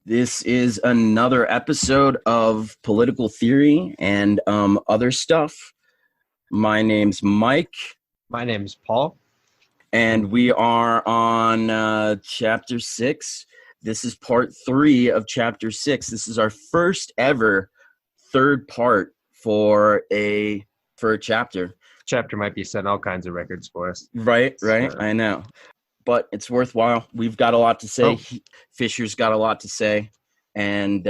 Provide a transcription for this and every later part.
This is another episode of Political Theory and other stuff. My name's Mike. My name's Paul. And we are on Chapter 6. This is part 3 of Chapter 6. This is our first ever third part for a chapter. Chapter might be setting all kinds of records for us. Right. I know. But it's worthwhile. We've got a lot to say. Oh. Fisher's got a lot to say. And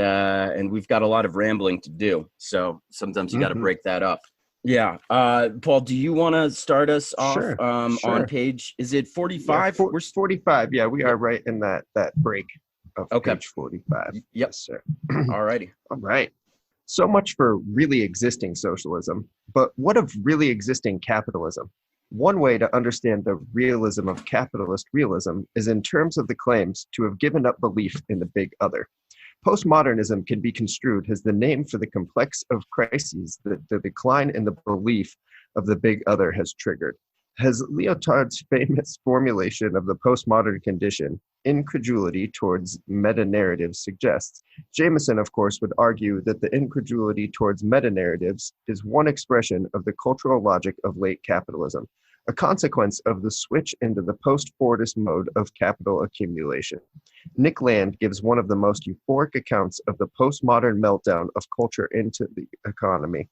we've got a lot of rambling to do. So sometimes you got to break that up. Yeah. Paul, do you want to start us off Sure. On page, is it 45? Yeah, we're 45. Yeah, we are right in that break of page 45. Yep. Yes, sir. All righty. All right. So much for really existing socialism. But what of really existing capitalism? One way to understand the realism of capitalist realism is in terms of the claims to have given up belief in the big other. Postmodernism can be construed as the name for the complex of crises that the decline in the belief of the big other has triggered. As Lyotard's famous formulation of the postmodern condition, incredulity towards meta-narratives, suggests, Jameson, of course, would argue that the incredulity towards meta-narratives is one expression of the cultural logic of late capitalism, a consequence of the switch into the post-Fordist mode of capital accumulation. Nick Land gives one of the most euphoric accounts of the postmodern meltdown of culture into the economy.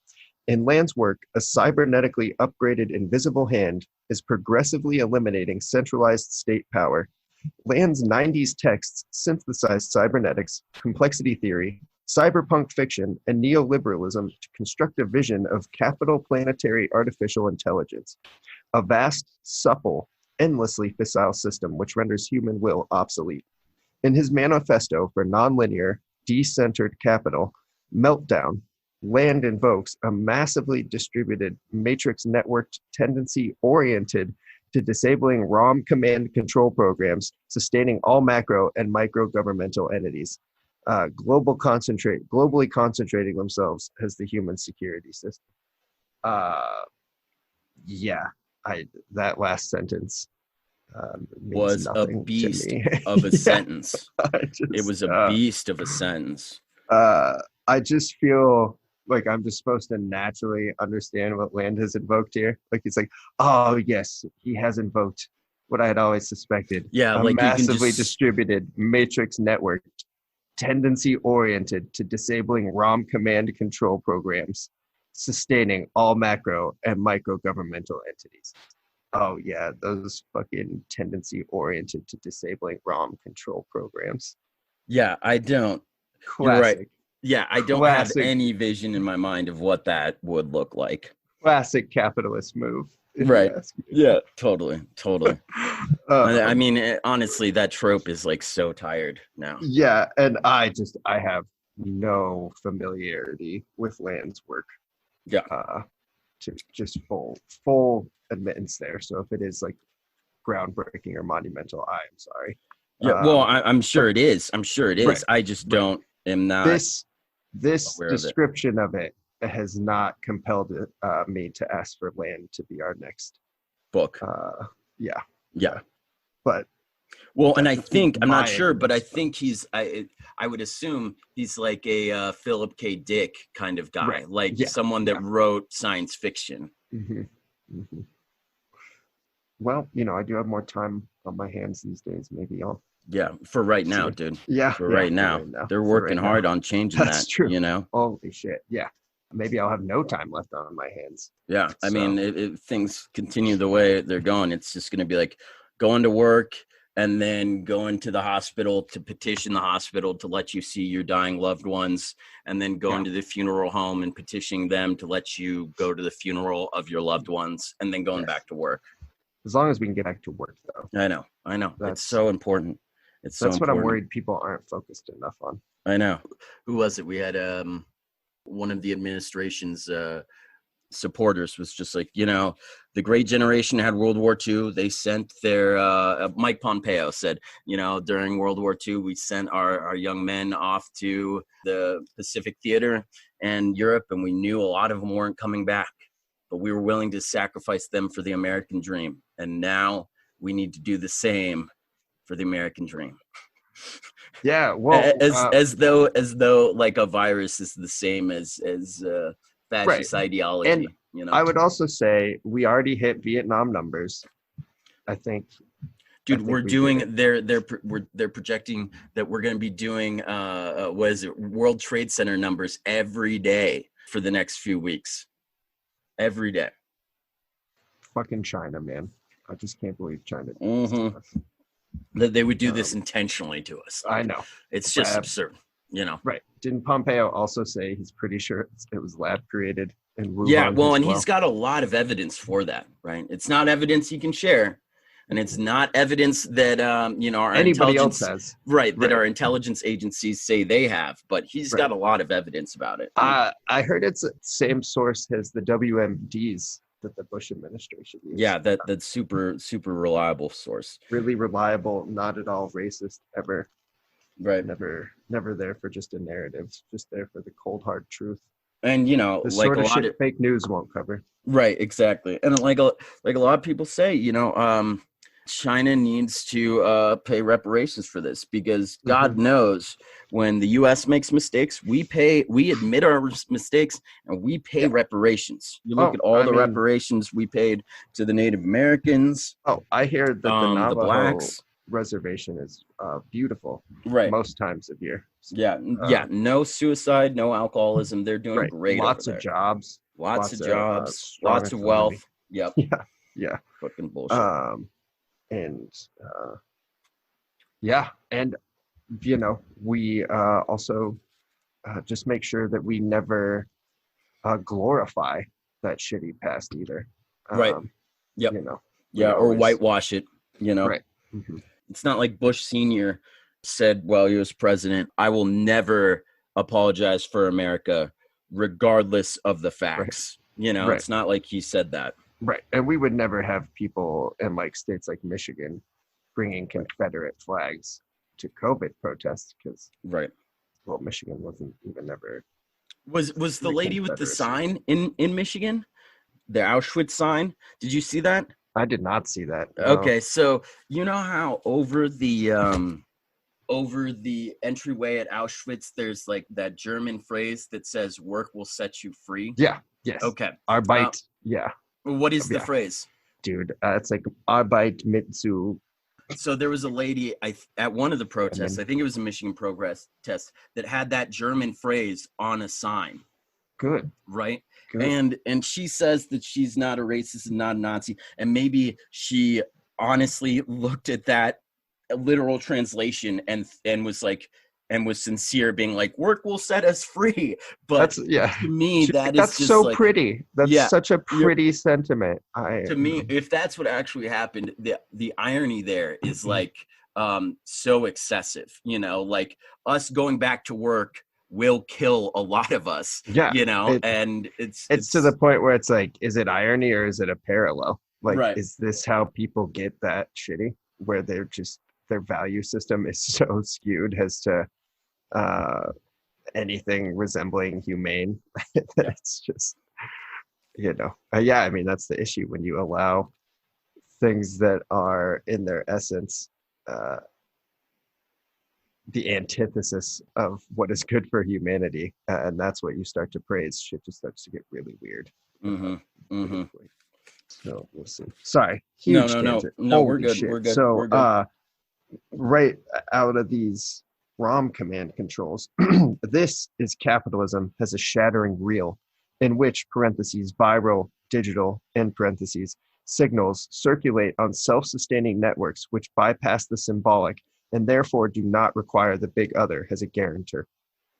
In Land's work, a cybernetically upgraded invisible hand is progressively eliminating centralized state power. Land's 90s texts synthesized cybernetics, complexity theory, cyberpunk fiction, and neoliberalism to construct a vision of capital planetary artificial intelligence, a vast, supple, endlessly facile system which renders human will obsolete. In his manifesto for nonlinear, decentered capital, Meltdown, Land invokes a massively distributed matrix networked tendency oriented to disabling ROM command control programs, sustaining all macro and micro governmental entities, globally concentrating themselves as the human security system. That last sentence was a beast of a sentence. It was a beast of a sentence. I just feel like I'm just supposed to naturally understand what Land has invoked here. Like he's like, oh yes, he has invoked what I had always suspected. Yeah, a like massively distributed matrix network, tendency oriented to disabling ROM command control programs, sustaining all macro and micro governmental entities. Oh yeah, those fucking tendency oriented to disabling ROM control programs. Yeah, I don't. Classic. You're right. Yeah, I don't have any vision in my mind of what that would look like. Classic capitalist move. Right. Yeah, totally. I mean, honestly, that trope is like so tired now. Yeah, and I have no familiarity with Land's work. Yeah. To just full admittance there. So if it is like groundbreaking or monumental, I am sorry. Yeah, well, I'm sure it is. Right. I just am not. This description of it has not compelled me to ask for Land to be our next book. Yeah. But well, and I think I'm not sure, but I think I would assume he's like a Philip K. Dick kind of guy, right. Like someone that wrote science fiction. Mm-hmm. Mm-hmm. Well, I do have more time on my hands these days. Maybe I'll. Yeah, for right now, dude. Yeah, for right now. They're working hard on changing that. That's true. Holy shit. Yeah. Maybe I'll have no time left on my hands. Yeah. I mean, if things continue the way they're going, it's just going to be like going to work and then going to the hospital to petition the hospital to let you see your dying loved ones, and then going to the funeral home and petitioning them to let you go to the funeral of your loved ones, and then going back to work. As long as we can get back to work, though. I know. It's so important. That's what I'm worried people aren't focused enough on. I know. Who was it? We had one of the administration's supporters was just like, the great generation had World War II. They sent their Mike Pompeo said, during World War II, we sent our young men off to the Pacific Theater and Europe, and we knew a lot of them weren't coming back, but we were willing to sacrifice them for the American dream. And now we need to do the same for the American dream. Yeah, well, as though like a virus is the same as right. fascist And ideology, you know. I would also say we already hit Vietnam numbers. I think I Dude, think we're we did doing it. they're projecting that we're going to be doing what is it, World Trade Center numbers every day for the next few weeks, every day. Fucking China, man. I just can't believe China did this to Mm-hmm. us. That they would do this Um, intentionally to us. I Like, know. it's just Lab, absurd, you know. right. Didn't Pompeo also say he's pretty sure it was lab created in Yeah, Wuhan well, as and he's well? got a lot of evidence for that, right? It's not evidence he can share, and it's not evidence that our Anybody else intelligence, has. right, that Right, our intelligence agencies say they have, but he's right. got a lot of evidence about it. Like, I heard it's the same source as the WMDs that the Bush administration yeah, used. that's super reliable source, Really reliable, not at all racist ever. right? Never there for just a narrative, just there for the cold hard truth. And The like sort a of lot shit of fake news won't cover. right, exactly, and like a lot of people say, China needs to pay reparations for this because God Mhm. knows when the U.S. makes mistakes, we admit our mistakes, and we pay Yeah. reparations. You look Oh, at all I the mean, reparations we paid to the Native Americans, I hear that the the Navajo blacks, reservation is beautiful right? most times of year. Yeah, Uh, yeah. No suicide, no alcoholism. They're doing right. great over Lots of there. jobs, Lots of lots of jobs, strong lots of economy. wealth. Yep, Yeah, yeah. fucking bullshit. Um, and yeah, and we also just make sure that we never glorify that shitty past either. Right. Um, Yep. you know, we Yeah, or always whitewash it. You know. right. Hmm. It's not like Bush Sr. said while he was president, I will never apologize for America, regardless of the Right, facts. right, It's not like he said that. right. And we would never have people in like states like Michigan bringing Right. Confederate flags to COVID protests because, Right. well, Michigan wasn't even ever Was the the lady with the Confederacy. sign in Michigan? The Auschwitz sign? Did you see that? I did not see that. No. Okay, so you know how over the entryway at Auschwitz there's like that German phrase that says work will set you free? Yeah. Yes. Okay. Arbeit. Yeah. What is the Yeah. phrase? Dude, it's like Arbeit mit zu. So there was a lady at one of the protests, Women. I think it was a Michigan progress test, that had that German phrase on a sign, Good. right? Good. And she says that she's not a racist and not a Nazi, and maybe she honestly looked at that literal translation and was like and was sincere, being like, "Work will set us free." But That's yeah. to me, She's like, that is that's just so like, pretty. That's yeah, such a you're pretty sentiment. to me, if that's what actually happened, the irony there is like so excessive, like us going back to work will kill a lot of us, yeah. and It's to the point where it's like, is it irony or is it a parallel? Like, right. is this how people get that shitty? Where they're just their value system is so skewed as to uh anything resembling humane that Yeah. it's just yeah, I mean that's the issue when you allow things that are in their essence uh the antithesis of what is good for humanity, and that's what you start to praise. Shit just starts to get really weird. Mm-hmm. Mm-hmm. So we'll see. Sorry, No, huge no, no, tangent. no. We're Holy good. shit. We're good. So We're good. right out of these ROM command controls, this is capitalism has a shattering reel in which parentheses viral digital end parentheses signals circulate on self-sustaining networks which bypass the symbolic and therefore do not require the big other as a guarantor.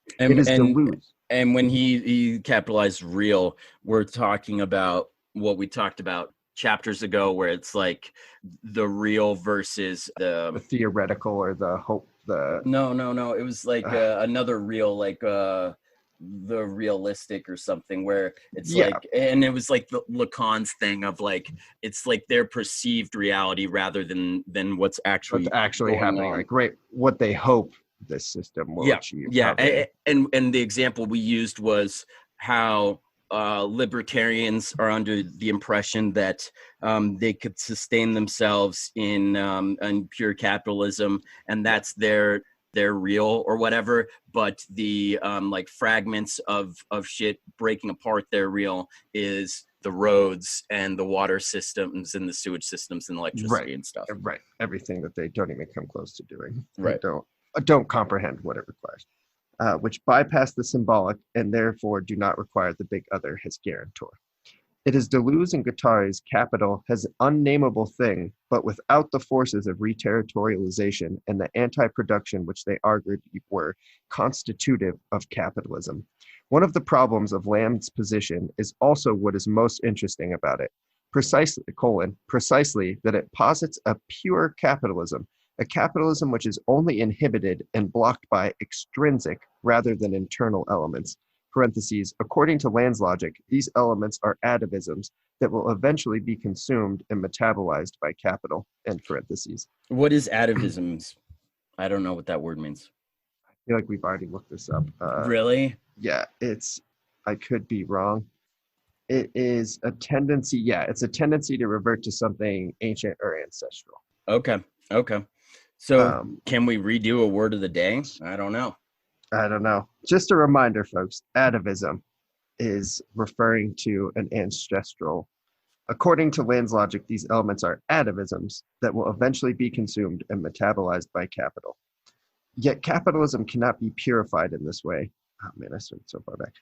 It And is and delusion. and when he capitalized real, we're talking about what we talked about chapters ago, where it's like the real versus The theoretical or the hope, the no, it was like another real, like the realistic or something, where it's yeah, like, and it was like the Lacan's thing of like, it's like their perceived reality rather than what's what's actually actually going happening, on. like right, what they hope this system will Yeah, achieve. yeah, How they and the example we used was how libertarians are under the impression that they could sustain themselves in pure capitalism, and that's their real or whatever. But the like fragments of shit breaking apart their real is the roads and the water systems and the sewage systems and electricity Right. and stuff. Right. Everything that they don't even come close to doing. Right. They don't comprehend what it requires, which bypass the symbolic and therefore do not require the big other as guarantor. It is Deleuze and Guattari's capital has an unnameable thing, but without the forces of reterritorialization and the anti-production which they argued were constitutive of capitalism. One of the problems of Lamb's position is also what is most interesting about it, precisely that it posits a pure capitalism, a capitalism which is only inhibited and blocked by extrinsic rather than internal elements. Parentheses, according to Land's logic, these elements are atavisms that will eventually be consumed and metabolized by capital, end parentheses. What is atavisms? I don't know what that word means. I feel like we've already looked this up. Really? Yeah, I could be wrong. It is a tendency, it's a tendency to revert to something ancient or ancestral. Okay. So can we redo a word of the day? I don't know. Just a reminder, folks, atavism is referring to an ancestral. According to Land's logic, these elements are atavisms that will eventually be consumed and metabolized by capital. Yet capitalism cannot be purified in this way. Oh man, I started so far back.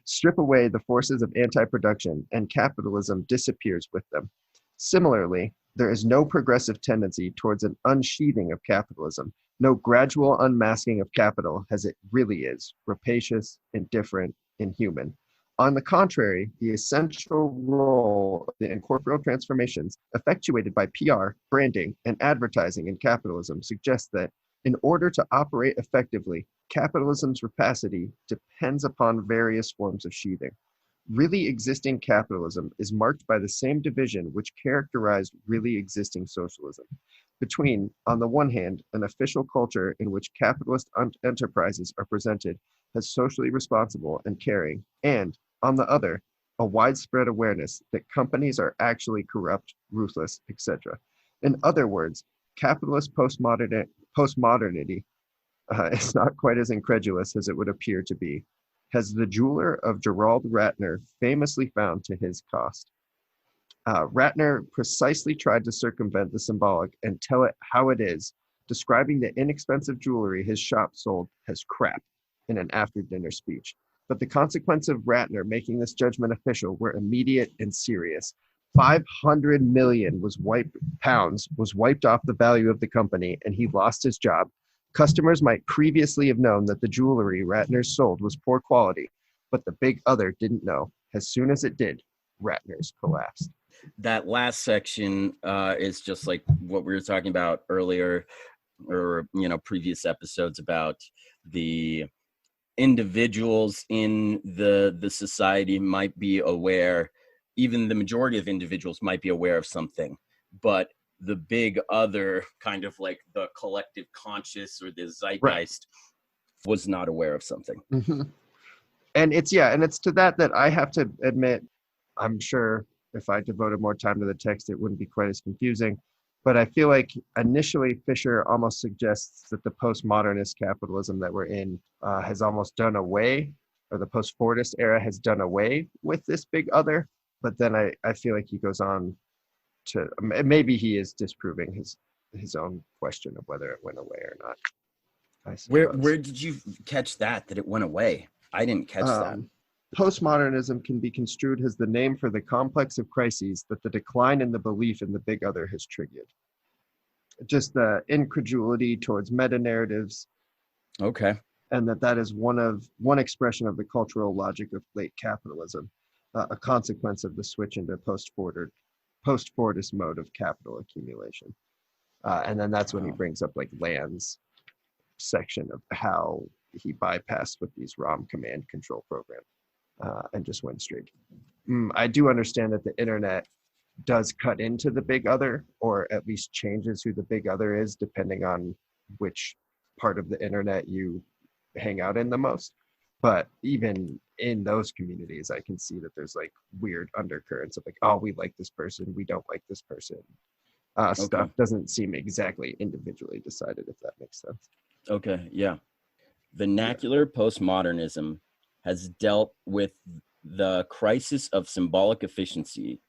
Strip away the forces of anti-production and capitalism disappears with them. Similarly, there is no progressive tendency towards an unsheathing of capitalism, no gradual unmasking of capital as it really is, rapacious, indifferent, inhuman. On the contrary, the essential role of the incorporeal transformations effectuated by PR, branding, and advertising in capitalism suggests that in order to operate effectively, capitalism's rapacity depends upon various forms of sheathing. Really existing capitalism is marked by the same division which characterized really existing socialism. Between, on the one hand, an official culture in which capitalist enterprises are presented as socially responsible and caring, and, on the other, a widespread awareness that companies are actually corrupt, ruthless, etc. In other words, capitalist postmodernity is not quite as incredulous as it would appear to be, as the jeweler of Gerald Ratner famously found to his cost. Ratner precisely tried to circumvent the symbolic and tell it how it is, describing the inexpensive jewelry his shop sold as crap in an after-dinner speech. But the consequence of Ratner making this judgment official were immediate and serious. 500 million pounds was wiped off the value of the company, and he lost his job. Customers might previously have known that the jewelry Ratner sold was poor quality, but the big other didn't know. As soon as it did, Ratner's collapsed. That last section is just like what we were talking about earlier, or previous episodes about the individuals in the society might be aware, even the majority of individuals might be aware of something, but the big other, kind of like the collective conscious or the zeitgeist, was not aware of something. Mm-hmm. And it's to that I have to admit, I'm sure if I devoted more time to the text, it wouldn't be quite as confusing. But I feel like initially Fisher almost suggests that the postmodernist capitalism that we're in has almost done away, or the post-Fordist era has done away with this big other. But then I feel like he goes on to, maybe he is disproving his own question of whether it went away or not. Where did you catch that it went away? I didn't catch that. Postmodernism can be construed as the name for the complex of crises that the decline in the belief in the big other has triggered. Just the incredulity towards meta-narratives. Okay. And that is one expression of the cultural logic of late capitalism, a consequence of the switch into post-Fordist mode of capital accumulation. And then that's when he brings up like Land's section of how he bypassed with these ROM command control programs and just went straight. I do understand that the internet does cut into the big other, or at least changes who the big other is, depending on which part of the internet you hang out in the most. But even in those communities, I can see that there's like weird undercurrents of like, oh, we like this person, we don't like this person. Okay. Stuff doesn't seem exactly individually decided, if that makes sense. Okay. Yeah. Yeah. Vernacular postmodernism has dealt with the crisis of symbolic efficiency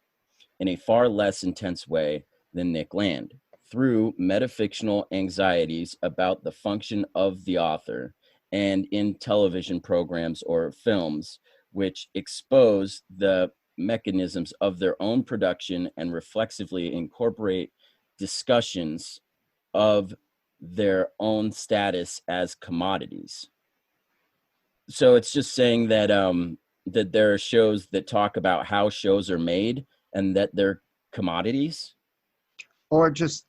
in a far less intense way than Nick Land, through metafictional anxieties about the function of the author, and in television programs or films which expose the mechanisms of their own production and reflexively incorporate discussions of their own status as commodities. So it's just saying that that there are shows that talk about how shows are made and that they're commodities. Or just,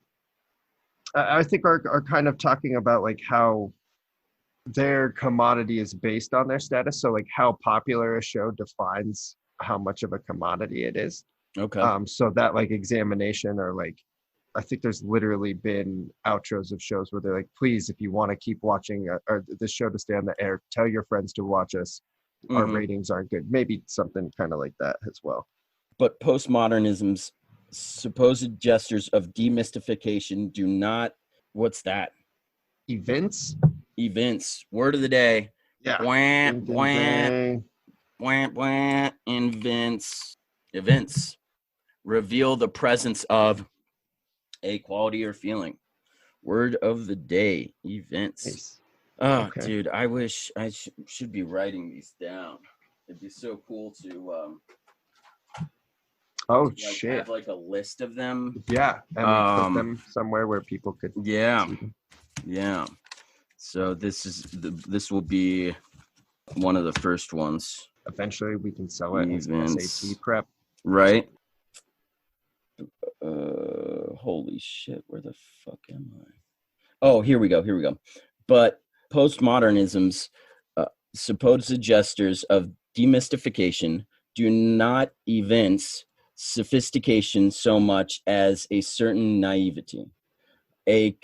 I think are kind of talking about like how their commodity is based on their status. So like how popular a show defines how much of a commodity it is. Okay. So that like examination, or like, I think there's literally been outros of shows where they're like, please, if you want to keep watching or this show to stay on the air, tell your friends to watch us. Our Mm-hmm. ratings aren't good. Maybe something kind of like that as well. But postmodernism's supposed gestures of demystification do not. What's that? Events. Events. Word of the day. Yeah. Bwah, Ding, ding, bwah, ding. bwah, bwah. Invents. Events reveal the presence of a quality or feeling. Word of the day. Events. Nice. Oh, Okay. dude, I wish I should be writing these down. It'd be so cool to Oh like shit. have like a list of them. Yeah, and we put them somewhere where people could Yeah, see them. yeah. So this will be one of the first ones. Eventually we can sell it as Events. SAT prep. Right? Holy shit, where the fuck am I? Oh, here we go. But postmodernism's supposed gestures of demystification do not evince sophistication so much as a certain naivety, a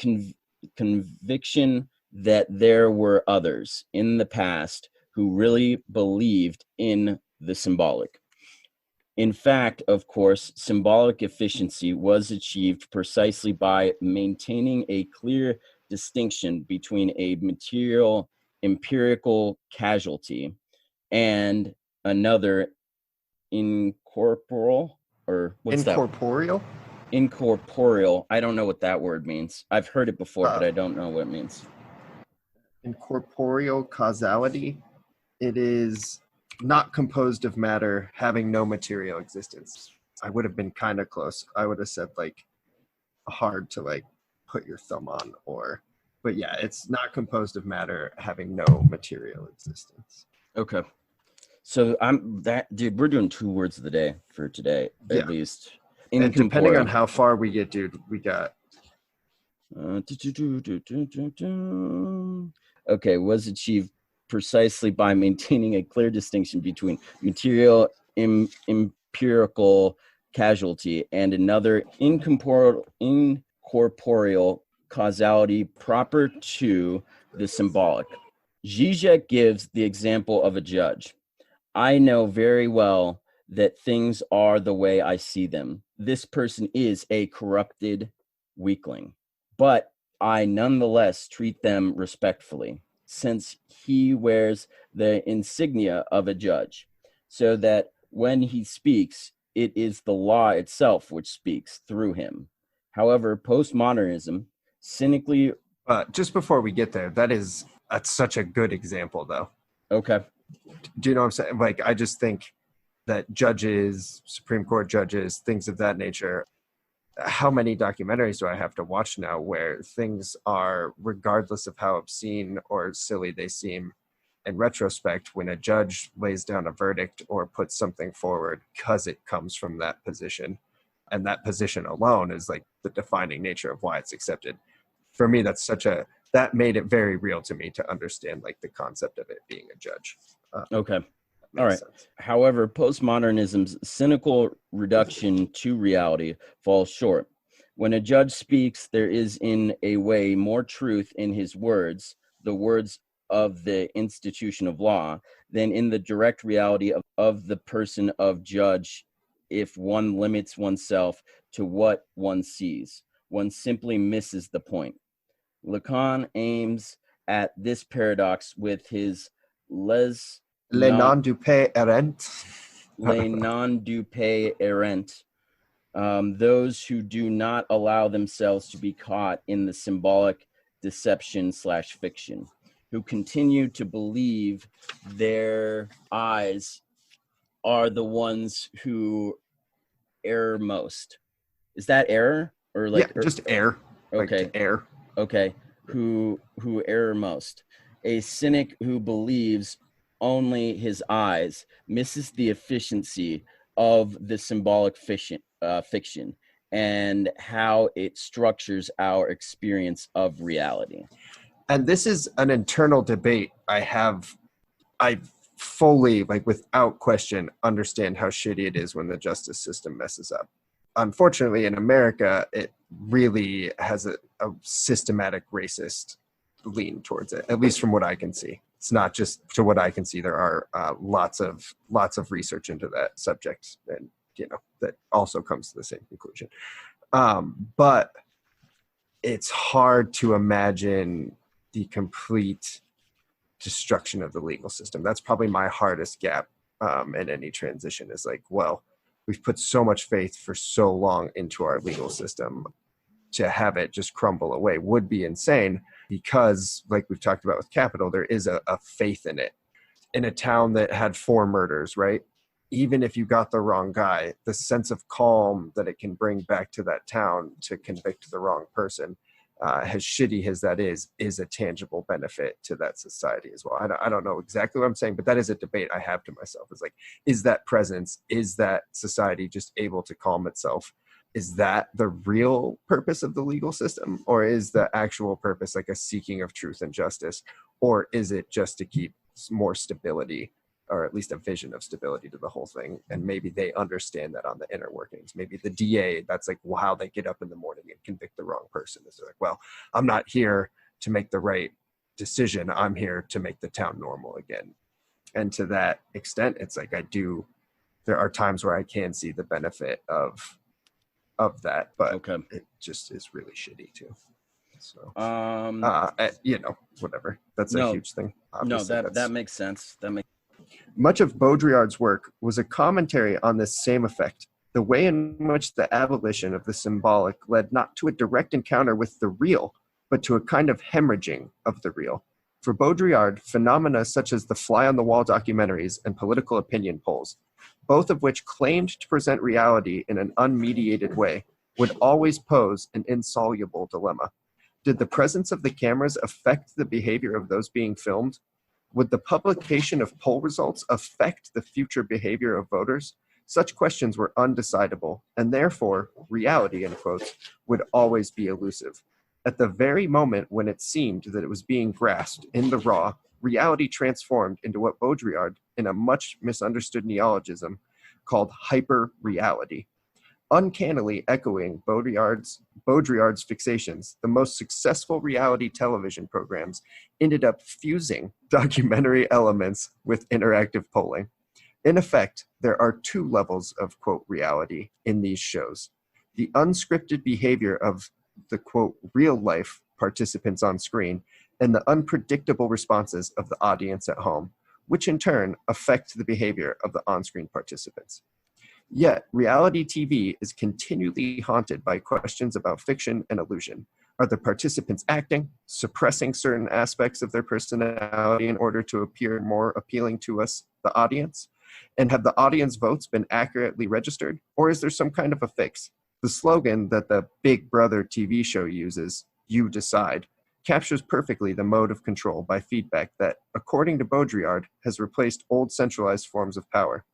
conviction that there were others in the past who really believed in the symbolic. In fact, of course, symbolic efficiency was achieved precisely by maintaining a clear distinction between a material empirical casualty and another incorporeal, or what's that? Incorporeal? Incorporeal. I don't know what that word means. I've heard it before, but I don't know what it means. Incorporeal causality. It is not composed of matter, having no material existence. I would have been kind of close. I would have said like hard to like put your thumb on, or, but yeah, it's not composed of matter, having no material existence. Okay. So I'm that dude. We're doing 2 words of the day for today, Yeah. at least. And depending on Incorporeal. how far we get, dude, we got Okay, was achieved precisely by maintaining a clear distinction between material empirical casualty and another incorporeal causality proper to the symbolic. Zizek gives the example of a judge. I know very well that things are the way I see them. This person is a corrupted weakling, but I nonetheless treat them respectfully, since he wears the insignia of a judge, so that when he speaks, it is the law itself which speaks through him. However, postmodernism cynically. just before we get there, that's such a good example though. Okay. Do you know what I'm saying? Like, I just think that judges, Supreme Court judges, things of that nature, how many documentaries do I have to watch now where things are, regardless of how obscene or silly they seem in retrospect, when a judge lays down a verdict or puts something forward because it comes from that position, and that position alone is like the defining nature of why it's accepted. For me, that made it very real to me to understand like the concept of it being a judge. Okay. All right. Sense. However, postmodernism's cynical reduction to reality falls short. When a judge speaks, there is in a way more truth in his words, the words of the institution of law than in the direct reality of the person of judge. If one limits oneself to what one sees, one simply misses the point. Lacan aims at this paradox with his les Les non non du pays errant. les non du pays errant, those who do not allow themselves to be caught in the symbolic deception slash fiction, who continue to believe their eyes are the ones who err most. Is that error or like just air. okay, Like to air. okay, who err most? A cynic who believes only his eyes misses the efficiency of the symbolic fiction and how it structures our experience of reality. And this is an internal debate I have. I fully, like without question, understand how shitty it is when the justice system messes up. Unfortunately, in America, it really has a systematic racist lean towards it, at least from what I can see. It's not just to what I can see. There are lots of research into that subject, and that also comes to the same conclusion. But it's hard to imagine the complete destruction of the legal system. That's probably my hardest gap in any transition, is like, well, we've put so much faith for so long into our legal system. To have it just crumble away would be insane, because like we've talked about with Capital, there is a faith in it. In a town that had 4 murders, right? Even if you got the wrong guy, the sense of calm that it can bring back to that town to convict the wrong person, as shitty as that is a tangible benefit to that society as well. I don't know exactly what I'm saying, but that is a debate I have to myself. It's like, is that presence, is that society just able to calm itself? Is that the real purpose of the legal system? Or is the actual purpose like a seeking of truth and justice? Or is it just to keep more stability, or at least a vision of stability to the whole thing? And maybe they understand that on the inner workings. Maybe the DA, that's like how they get up in the morning and convict the wrong person. Is like, well, I'm not here to make the right decision. I'm here to make the town normal again. And to that extent, it's like there are times where I can see the benefit of that, but Okay. It just is really shitty too. So, whatever. That's a huge thing. Obviously, that makes sense. Much of Baudrillard's work was a commentary on this same effect, the way in which the abolition of the symbolic led not to a direct encounter with the real, but to a kind of hemorrhaging of the real. For Baudrillard, phenomena such as the fly-on-the-wall documentaries and political opinion polls, both of which claimed to present reality in an unmediated way, would always pose an insoluble dilemma. Did the presence of the cameras affect the behavior of those being filmed? Would the publication of poll results affect the future behavior of voters? Such questions were undecidable, and therefore, reality, in quotes, would always be elusive. At the very moment when it seemed that it was being grasped in the raw, reality transformed into what Baudrillard, in a much misunderstood neologism, called hyper-reality. Uncannily echoing Baudrillard's fixations, the most successful reality television programs ended up fusing documentary elements with interactive polling. In effect, there are 2 levels of, quote, reality in these shows. The unscripted behavior of the, quote, real-life participants on screen, and the unpredictable responses of the audience at home, which in turn affect the behavior of the on-screen participants. Yet, reality TV is continually haunted by questions about fiction and illusion. Are the participants acting, suppressing certain aspects of their personality in order to appear more appealing to us, the audience? And have the audience votes been accurately registered? Or is there some kind of a fix? The slogan that the Big Brother TV show uses, "You decide," captures perfectly the mode of control by feedback that, according to Baudrillard, has replaced old centralized forms of power.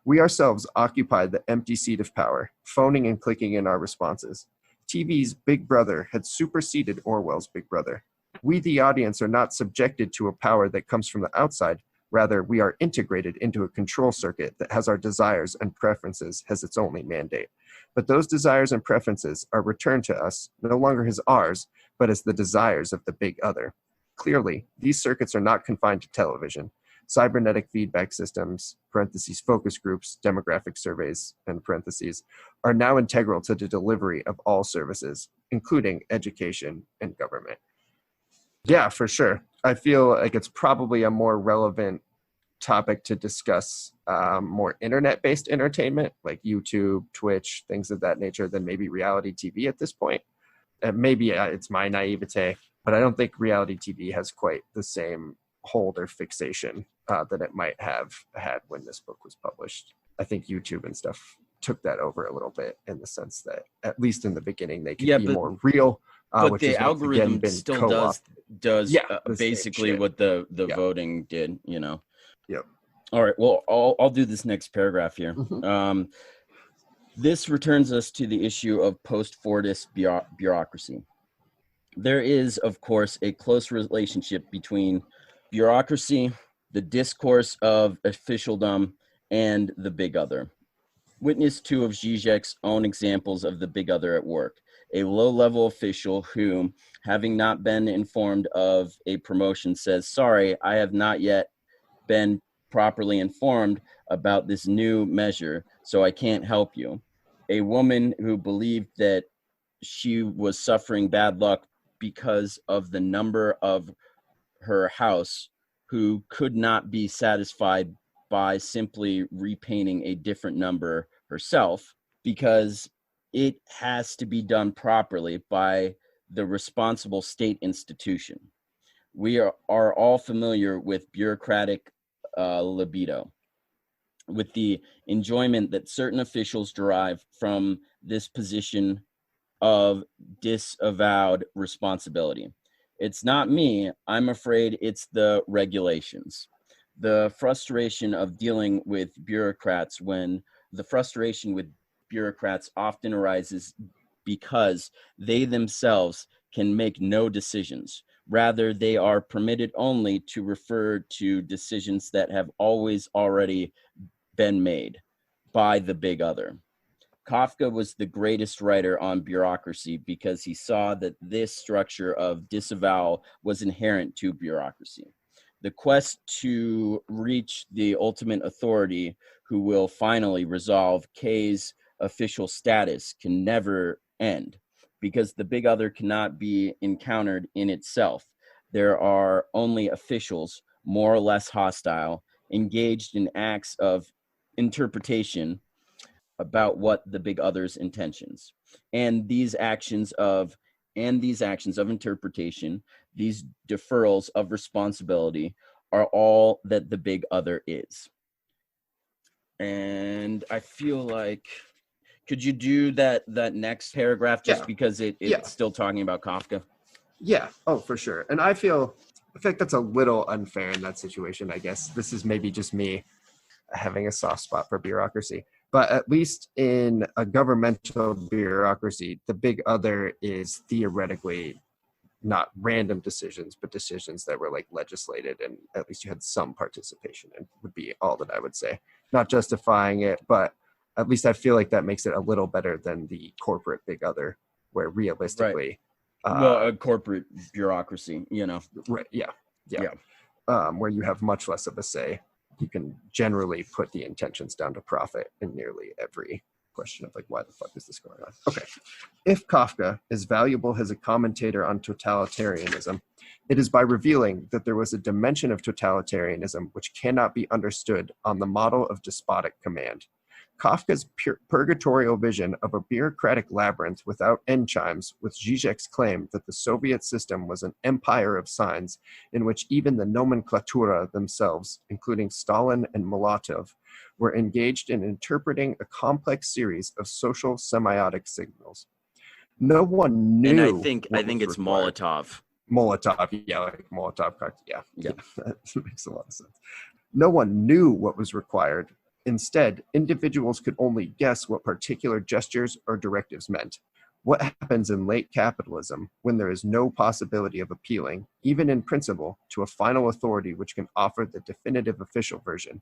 We ourselves occupy the empty seat of power, phoning and clicking in our responses. TV's Big Brother had superseded Orwell's Big Brother. We, the audience, are not subjected to a power that comes from the outside. Rather, we are integrated into a control circuit that has our desires and preferences as its only mandate. But those desires and preferences are returned to us no longer as ours, but as the desires of the big other. Clearly, these circuits are not confined to television. Cybernetic feedback systems, parentheses, focus groups, demographic surveys, and parentheses, are now integral to the delivery of all services, including education and government. Yeah, for sure. I feel like it's probably a more relevant topic to discuss more internet-based entertainment, like YouTube, Twitch, things of that nature, than maybe reality TV at this point. Maybe it's my naivete, but I don't think reality TV has quite the same hold or fixation that it might have had when this book was published. I think YouTube and stuff took that over a little bit, in the sense that, at least in the beginning, they could be more real. But which the is algorithm still does basically what the voting did, you know. Yep. All right. Well, I'll do this next paragraph here. Mm-hmm. This returns us to the issue of post-Fordist bureaucracy. There is, of course, a close relationship between bureaucracy, the discourse of officialdom, and the big other. Witness two of Zizek's own examples of the big other at work. A low-level official who, having not been informed of a promotion, says, "Sorry, I have not yet been properly informed about this new measure, so I can't help you." A woman who believed that she was suffering bad luck because of the number of her house, who could not be satisfied by simply repainting a different number herself, because it has to be done properly by the responsible state institution. We are all familiar with bureaucratic libido, with the enjoyment that certain officials derive from this position of disavowed responsibility. It's not me, I'm afraid it's the regulations. The frustration of dealing with bureaucrats often arises because they themselves can make no decisions. Rather, they are permitted only to refer to decisions that have always already been made by the big other. Kafka was the greatest writer on bureaucracy because he saw that this structure of disavowal was inherent to bureaucracy. The quest to reach the ultimate authority who will finally resolve K's official status can never end, because the big other cannot be encountered in itself. There are only officials, more or less hostile, engaged in acts of interpretation about what the big other's intentions. And these actions of interpretation, these deferrals of responsibility, are all that the big other is. And I feel like, could you do that next paragraph, just because it's still talking about Kafka? Yeah, oh, for sure. And I feel like that's a little unfair in that situation, I guess. This is maybe just me having a soft spot for bureaucracy. But at least in a governmental bureaucracy, the big other is theoretically not random decisions, but decisions that were like legislated, and at least you had some participation in, would be all that I would say. Not justifying it, but at least I feel like that makes it a little better than the corporate big other, where realistically... a corporate bureaucracy, you know. Right, yeah. Where you have much less of a say. You can generally put the intentions down to profit in nearly every question of like, why the fuck is this going on? Okay. If Kafka is valuable as a commentator on totalitarianism, it is by revealing that there was a dimension of totalitarianism which cannot be understood on the model of despotic command. Kafka's purgatorial vision of a bureaucratic labyrinth without end chimes with Zizek's claim that the Soviet system was an empire of signs in which even the nomenklatura themselves, including Stalin and Molotov, were engaged in interpreting a complex series of social semiotic signals. No one knew. And I think it's required. Molotov, yeah, like Molotov cocktail. Yeah, that makes a lot of sense. No one knew what was required. Instead, individuals could only guess what particular gestures or directives meant. What happens in late capitalism when there is no possibility of appealing, even in principle, to a final authority which can offer the definitive official version,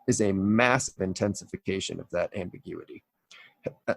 is a massive intensification of that ambiguity.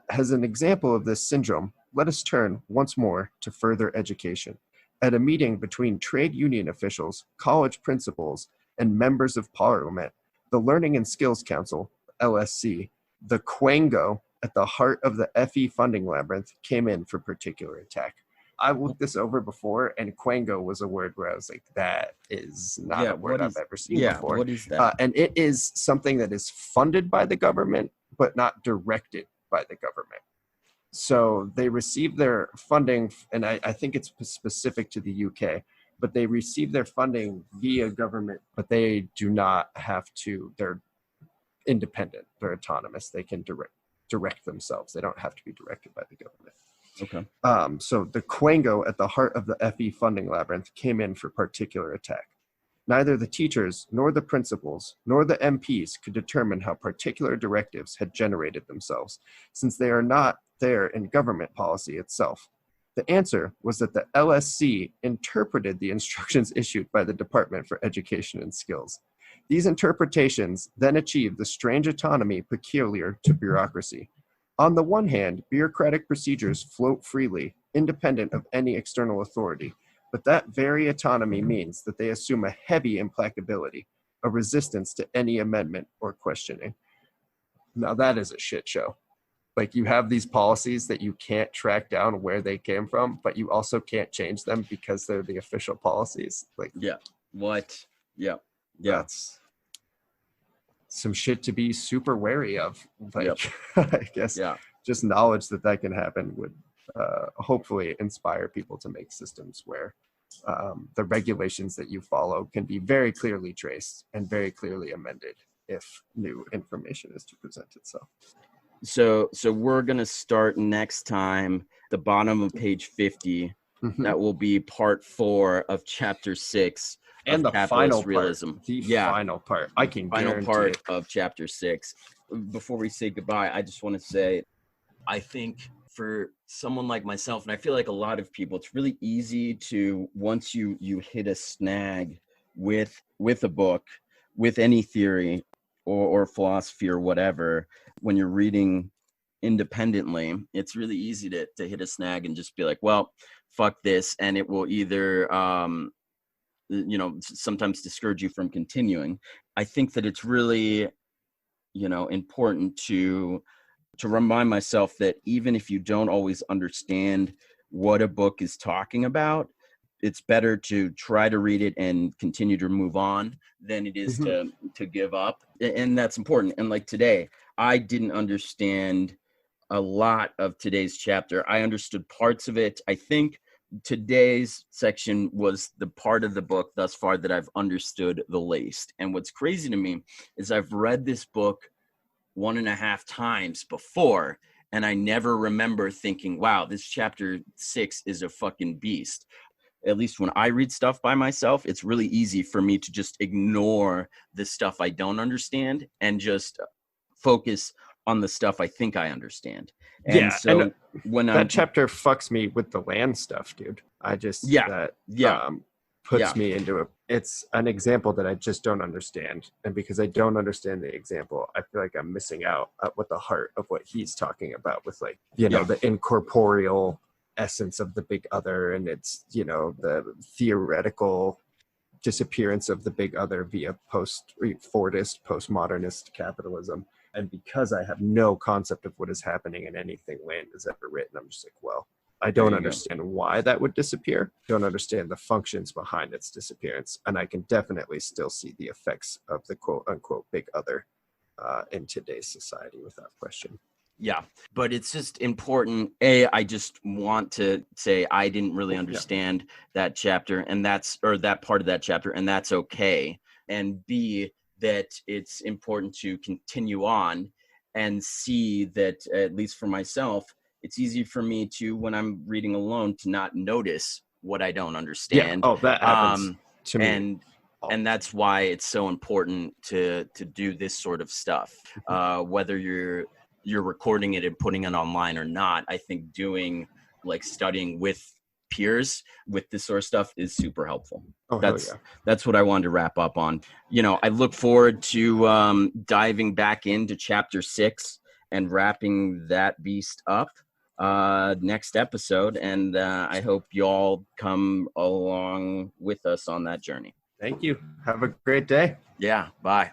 As an example of this syndrome, let us turn once more to further education. At a meeting between trade union officials, college principals, and members of parliament, the Learning and Skills Council, LSC, the Quango at the heart of the FE funding labyrinth, came in for particular attack. I looked this over before, and Quango was a word where I was like, that is not a word I've ever seen before. What is that? And it is something that is funded by the government, but not directed by the government. So they receive their funding, and I think it's specific to the UK, but they receive their funding via government, but they do not have to, they're independent, they're autonomous, they can direct themselves. They don't have to be directed by the government. Okay. So the Quango at the heart of the FE funding labyrinth came in for particular attack. Neither the teachers, nor the principals, nor the MPs could determine how particular directives had generated themselves, since they are not there in government policy itself. The answer was that the LSC interpreted the instructions issued by the Department for Education and Skills. These interpretations then achieved the strange autonomy peculiar to bureaucracy. On the one hand, bureaucratic procedures float freely, independent of any external authority, but that very autonomy means that they assume a heavy implacability, a resistance to any amendment or questioning. Now that is a shit show. Like, you have these policies that you can't track down where they came from, but you also can't change them because they're the official policies. Like, yeah. What? Yeah. That's some shit to be super wary of. Like, I guess just knowledge that that can happen would hopefully inspire people to make systems where the regulations that you follow can be very clearly traced and very clearly amended if new information is to present itself. So we're going to start next time, the bottom of page 50. Mm-hmm. That will be part 4 of chapter 6 and of the final realism. Part, the final part. I can final guarantee part it. Of chapter 6. Before we say goodbye, I just want to say, I think for someone like myself, and I feel like a lot of people, it's really easy to, once you hit a snag with a book, with any theory or philosophy or whatever, when you're reading independently, it's really easy to hit a snag and just be like, well, fuck this. And it will either, sometimes discourage you from continuing. I think that it's really, important to remind myself that even if you don't always understand what a book is talking about, it's better to try to read it and continue to move on than it is to give up. And that's important. And like today, I didn't understand a lot of today's chapter. I understood parts of it. I think today's section was the part of the book thus far that I've understood the least. And what's crazy to me is I've read this book 1.5 times before, and I never remember thinking, wow, this chapter 6 is a fucking beast. At least when I read stuff by myself, it's really easy for me to just ignore the stuff I don't understand and just focus on the stuff I think I understand. And so when that chapter fucks me with the land stuff, dude. I just puts me into it's an example that I just don't understand. And because I don't understand the example, I feel like I'm missing out at what the heart of what he's talking about with, like, the incorporeal essence of the big other, and it's, the theoretical disappearance of the big other via post-Fordist, postmodernist capitalism. And because I have no concept of what is happening in anything Land has ever written, I'm just like, well, I don't understand why that would disappear. Don't understand the functions behind its disappearance. And I can definitely still see the effects of the quote unquote big other in today's society without question. Yeah, but it's just important. I just want to say I didn't really understand that chapter, and that part of that chapter, and that's okay. And B, that it's important to continue on and see that, at least for myself, it's easy for me to, when I'm reading alone, to not notice what I don't understand. Yeah. Oh, that happens to me. And that's why it's so important to do this sort of stuff, whether you're recording it and putting it online or not. I think doing, like, studying with peers with this sort of stuff is super helpful. That's what I wanted to wrap up on. I look forward to diving back into chapter 6 and wrapping that beast up. next episode. And I hope you all come along with us on that journey. Thank you. Have a great day. Yeah. Bye.